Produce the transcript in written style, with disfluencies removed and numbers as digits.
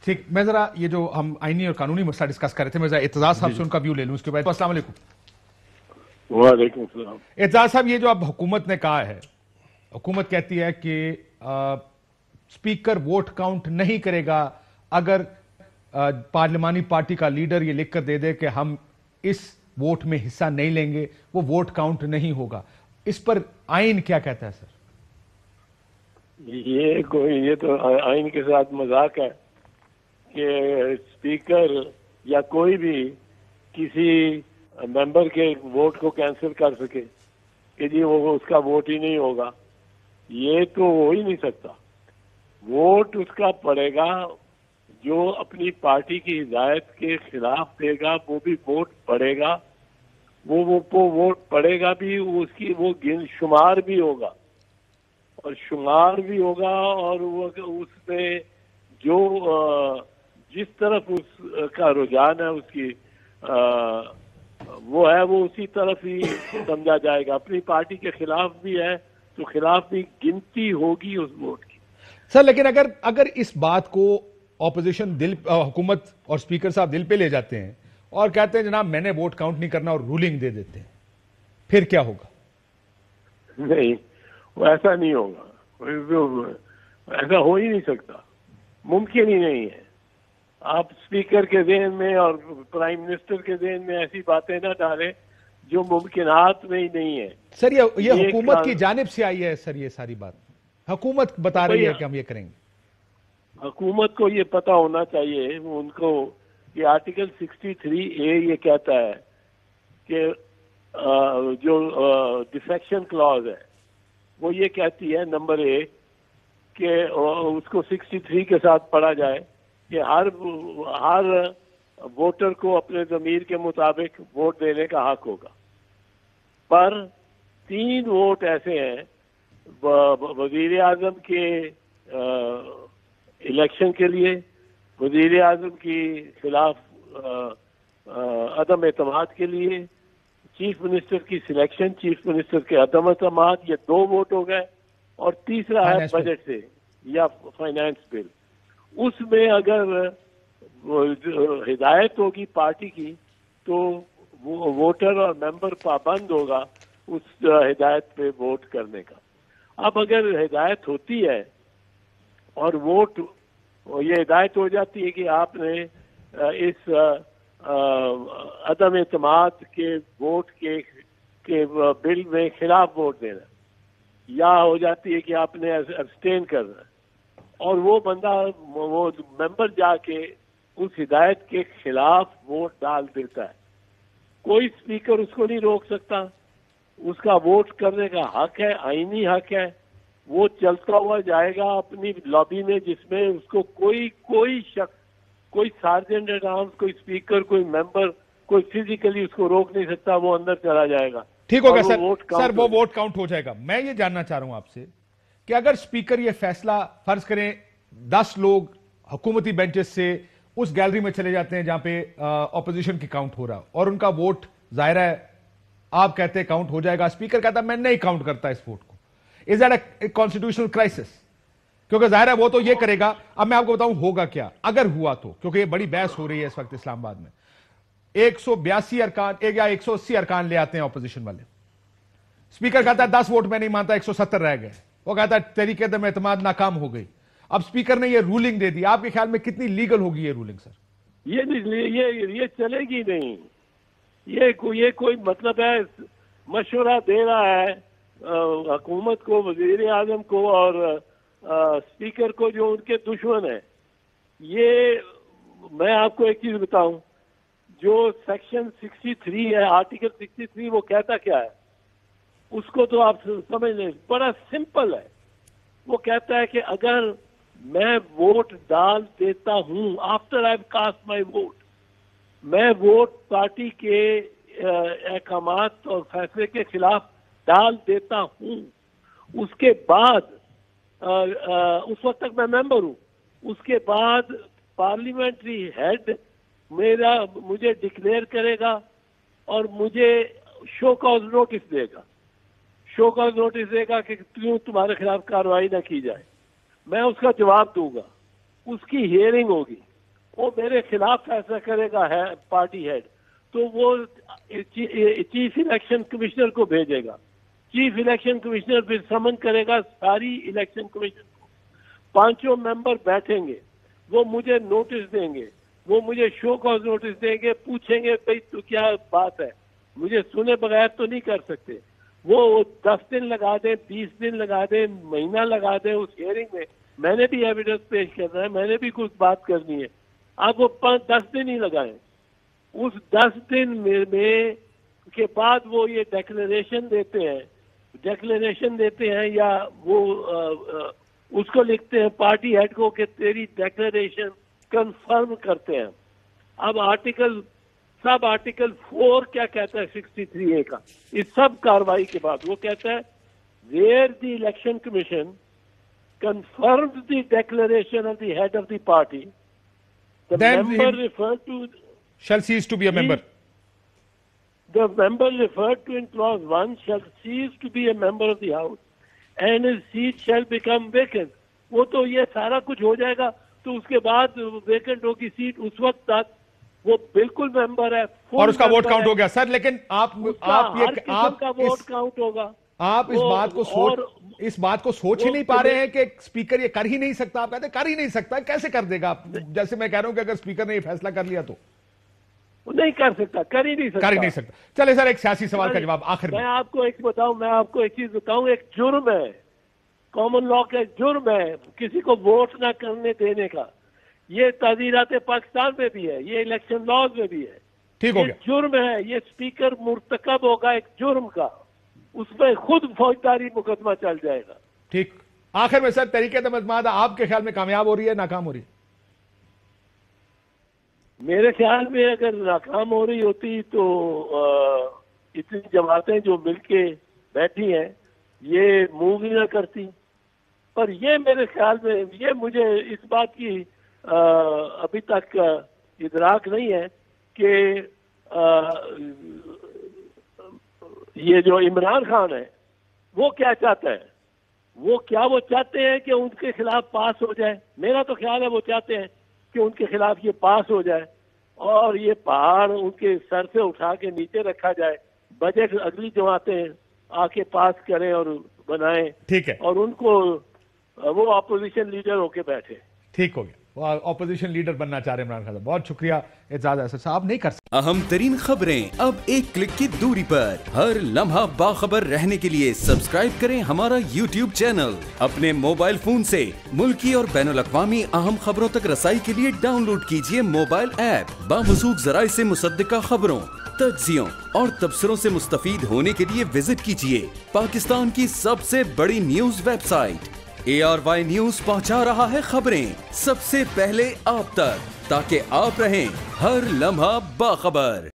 ٹھیک، میں ذرا یہ جو ہم آئینی اور قانونی مسئلہ ڈسکس کر رہے تھے، میں ذرا اعتزاز صاحب سے ان کا ویو لے لوں اس کے بعد. السلام علیکم. وعلیکم السلام. اعتزاز صاحب، یہ جو اب حکومت نے کہا ہے، حکومت کہتی ہے کہ اسپیکر ووٹ کاؤنٹ نہیں کرے گا اگر پارلیمانی پارٹی کا لیڈر یہ لکھ کر دے دے کہ ہم اس ووٹ میں حصہ نہیں لیں گے، وہ ووٹ کاؤنٹ نہیں ہوگا. اس پر آئین کیا کہتا ہے سر؟ یہ تو آئین کے ساتھ مذاق ہے کہ اسپیکر یا کوئی بھی کسی ممبر کے ووٹ کو کینسل کر سکے کہ جی وہ اس کا ووٹ ہی نہیں ہوگا. یہ تو ہو ہی نہیں سکتا. ووٹ اس کا پڑے گا جو اپنی پارٹی کی ہدایت کے خلاف دے گا، وہ بھی ووٹ پڑے گا. وہ ووٹ پڑے گا بھی، اس کی وہ شمار بھی ہوگا اور شمار بھی ہوگا، اور وہ اس میں جو جس طرف اس کا رجحان ہے اس کی وہ ہے، وہ اسی طرف ہی سمجھا جائے گا. اپنی پارٹی کے خلاف بھی ہے تو خلاف بھی گنتی ہوگی اس ووٹ کی. سر لیکن اگر اس بات کو اپوزیشن حکومت اور اسپیکر صاحب دل پہ لے جاتے ہیں اور کہتے ہیں جناب میں نے ووٹ کاؤنٹ نہیں کرنا اور رولنگ دے دیتے ہیں، پھر کیا ہوگا؟ نہیں، وہ ایسا نہیں ہوگا. ایسا ہو ہی نہیں سکتا، ممکن ہی نہیں ہے. آپ اسپیکر کے ذہن میں اور پرائم منسٹر کے ذہن میں ایسی باتیں نہ ڈالیں جو ممکنات میں ہی نہیں ہے. سر یہ حکومت کی جانب سے آئی ہے سر، یہ ساری بات حکومت بتا رہی ہے کہ ہم یہ کریں گے. حکومت کو یہ پتا ہونا چاہیے ان کو کہ آرٹیکل 63A یہ کہتا ہے کہ جو ڈیفیکشن کلاز ہے وہ یہ کہتی ہے نمبر 1 کہ اس کو 63 کے ساتھ پڑھا جائے کہ ہر ووٹر کو اپنے ضمیر کے مطابق ووٹ دینے کا حق ہوگا. پر 3 ووٹ ایسے ہیں وزیر اعظم کے الیکشن کے لیے، وزیر اعظم کی خلاف عدم اعتماد کے لیے، چیف منسٹر کی سلیکشن، چیف منسٹر کے عدم اعتماد، یہ 2 ووٹ ہو گئے. اور تیسرا ہے بجٹ سے یا فائنانس بل. اس میں اگر ہدایت ہوگی پارٹی کی تو وہ ووٹر اور ممبر پابند ہوگا اس ہدایت پہ ووٹ کرنے کا. اب اگر ہدایت ہوتی ہے اور ووٹ یہ ہدایت ہو جاتی ہے کہ آپ نے اس عدم اعتماد کے ووٹ کے بل میں خلاف ووٹ دینا، یا ہو جاتی ہے کہ آپ نے ابسٹین کرنا، اور وہ بندہ وہ ممبر جا کے اس ہدایت کے خلاف ووٹ ڈال دیتا ہے، کوئی اسپیکر اس کو نہیں روک سکتا. اس کا ووٹ کرنے کا حق ہے، آئینی حق ہے. وہ چلتا ہوا جائے گا اپنی لابی میں جس میں اس کو کوئی شخص، کوئی سارجنٹ ایٹ آرمز، کوئی اسپیکر، کوئی ممبر، کوئی فزیکلی اس کو روک نہیں سکتا. وہ اندر چلا جائے گا. ٹھیک ہوگا سر، وہ ووٹ کاؤنٹ ہو جائے گا. میں یہ جاننا چاہ رہا ہوں آپ سے کہ اگر اسپیکر یہ فیصلہ فرض کریں 10 لوگ حکومتی بینچز سے اس گیلری میں چلے جاتے ہیں جہاں پہ اپوزیشن کی کاؤنٹ ہو رہا اور ان کا ووٹ ظاہر ہے آپ کہتے ہیں کاؤنٹ ہو جائے گا، اسپیکر کہتا ہے میں نہیں کاؤنٹ کرتا اس ووٹ کو، is that a constitutional crisis? کیونکہ ظاہر ہے وہ تو یہ کرے گا. اب میں آپ کو بتاؤں ہوگا کیا اگر ہوا تو، کیونکہ یہ بڑی بحث ہو رہی ہے اس وقت اسلام آباد میں. 182 ارکان یا 180 ارکان لے آتے ہیں اپوزیشن والے. اسپیکر کہتا ہے 10 ووٹ میں نہیں مانتا، 170 رہ گئے. وہ کہتا ہے تحریک عدم اعتماد ناکام ہو گئی. اب اسپیکر نے یہ رولنگ دے دی، آپ کے خیال میں کتنی لیگل ہوگی یہ رولنگ سر؟ یہ چلے گی نہیں. یہ کوئی مطلب ہے، مشورہ دے رہا ہے حکومت کو، وزیر اعظم کو اور اسپیکر کو جو ان کے دشمن ہیں. یہ میں آپ کو ایک چیز بتاؤں، جو سیکشن 63 ہے، آرٹیکل 63، وہ کہتا کیا ہے اس کو تو آپ سمجھ لیں، بڑا سمپل ہے. وہ کہتا ہے کہ اگر میں ووٹ ڈال دیتا ہوں after I cost my vote, میں ووٹ پارٹی کے احکامات اور فیصلے کے خلاف ڈال دیتا ہوں، اس کے بعد اس وقت تک میں ممبر ہوں، اس کے بعد پارلیمنٹری ہیڈ مجھے ڈکلیئر کرے گا اور مجھے شو کاز نوٹس دے گا. شو کاز نوٹس دے گا کہ کیوں تمہارے خلاف کارروائی نہ کی جائے. میں اس کا جواب دوں گا، اس کی ہیئرنگ ہوگی. وہ میرے خلاف فیصلہ کرے گا ہے پارٹی ہیڈ، تو وہ چیف الیکشن کمشنر کو بھیجے گا. چیف الیکشن کمشنر پھر سمن کرے گا ساری الیکشن کمیشن کو. 5 ممبر بیٹھیں گے، وہ مجھے نوٹس دیں گے، وہ مجھے شو کاز نوٹس دیں گے، پوچھیں گے بھائی تو کیا بات ہے، مجھے سنے بغیر تو نہیں کر سکتے. وہ 10 دن لگا دیں، 20 دن لگا دیں، مہینہ لگا دیں اس ہیئرنگ میں نے بھی ایویڈنس پیش کرنا ہے، میں نے بھی کچھ بات کرنی ہے. آپ وہ 10 دن ہی لگائیں. اس 10 دن میں کے بعد وہ یہ ڈیکلریشن دیتے ہیں یا وہ اس کو لکھتے ہیں پارٹی ہیڈ کو کہ تیری ڈیکلریشن کنفرم کرتے ہیں. اب سب آرٹیکل 4 کیا کہتا ہے 63A کا، اس سب کاروائی کے بعد وہ کہتا ہے where the election commission confirms the declaration of the head of the party, the Then member him referred to shall cease to be a member. The member referred to in clause 1 shall cease to be a member of the house and his seat shall become vacant. وہ تو یہ سارا کچھ ہو جائے گا تو اس کے بعد vacant ہوگی سیٹ، اس وقت تک وہ بالکل ممبر ہے اور اس کا ووٹ کاؤنٹ ہو گیا. سر لیکن آپ کا ووٹ کاؤنٹ ہوگا. آپ اس بات کو سوچ ہی نہیں پا رہے ہیں کہ اسپیکر یہ کر ہی نہیں سکتا. آپ کہتے ہیں کر ہی نہیں سکتا، کیسے کر دے گا؟ جیسے میں کہہ رہا ہوں کہ اگر اسپیکر نے یہ فیصلہ کر لیا تو نہیں کر سکتا، کر ہی نہیں سکتا. چلے سر ایک سیاسی سوال کا جواب آخر میں. میں آپ کو ایک چیز بتاؤں، ایک جرم ہے، کامن لا کا ایک جرم ہے کسی کو ووٹ نہ کرنے دینے کا. یہ تعزیرات پاکستان میں بھی ہے، یہ الیکشن لاز میں بھی ہے. ٹھیک ہو گیا، جرم ہے. یہ اسپیکر مرتکب ہوگا ایک جرم کا، اس میں خود فوجداری مقدمہ چل جائے گا. ٹھیک. آخر میں سر تحریک اعتماد آپ کے خیال میں کامیاب ہو رہی ہے ناکام ہو رہی ہے؟ میرے خیال میں اگر ناکام ہو رہی ہوتی تو اتنی جماعتیں جو مل کے بیٹھی ہیں یہ موو ہی نہ کرتی. پر یہ میرے خیال میں یہ مجھے اس بات کی ابھی تک ادراک نہیں ہے کہ یہ جو عمران خان ہے وہ کیا چاہتا ہے. وہ چاہتے ہیں کہ ان کے خلاف پاس ہو جائے. میرا تو خیال ہے وہ چاہتے ہیں کہ ان کے خلاف یہ پاس ہو جائے اور یہ پہاڑ ان کے سر سے اٹھا کے نیچے رکھا جائے. بجٹ اگلی جماعتیں آ کے پاس کریں اور بنائیں. ٹھیک ہے، اور ان کو وہ اپوزیشن لیڈر ہو کے بیٹھے. ٹھیک ہو گیا. وہ اپوزیشن لیڈر بننا چاہ رہے ہیں عمران خان صاحب. بہت شکریہ اعجاز احسن صاحب. نہیں کر سکتے. اہم ترین خبریں اب ایک کلک کی دوری پر. ہر لمحہ باخبر رہنے کے لیے سبسکرائب کریں ہمارا YouTube چینل. اپنے موبائل فون سے ملکی اور بین الاقوامی اہم خبروں تک رسائی کے لیے ڈاؤن لوڈ کیجیے موبائل ایپ. باموثوق ذرائع سے مصدقہ خبروں، تجزیوں اور تبصروں سے مستفید ہونے کے لیے وزٹ کیجیے پاکستان کی سب سے بڑی news website. ARY news پہنچا رہا ہے خبریں سب سے پہلے آپ تک، تاکہ آپ رہیں ہر لمحہ باخبر.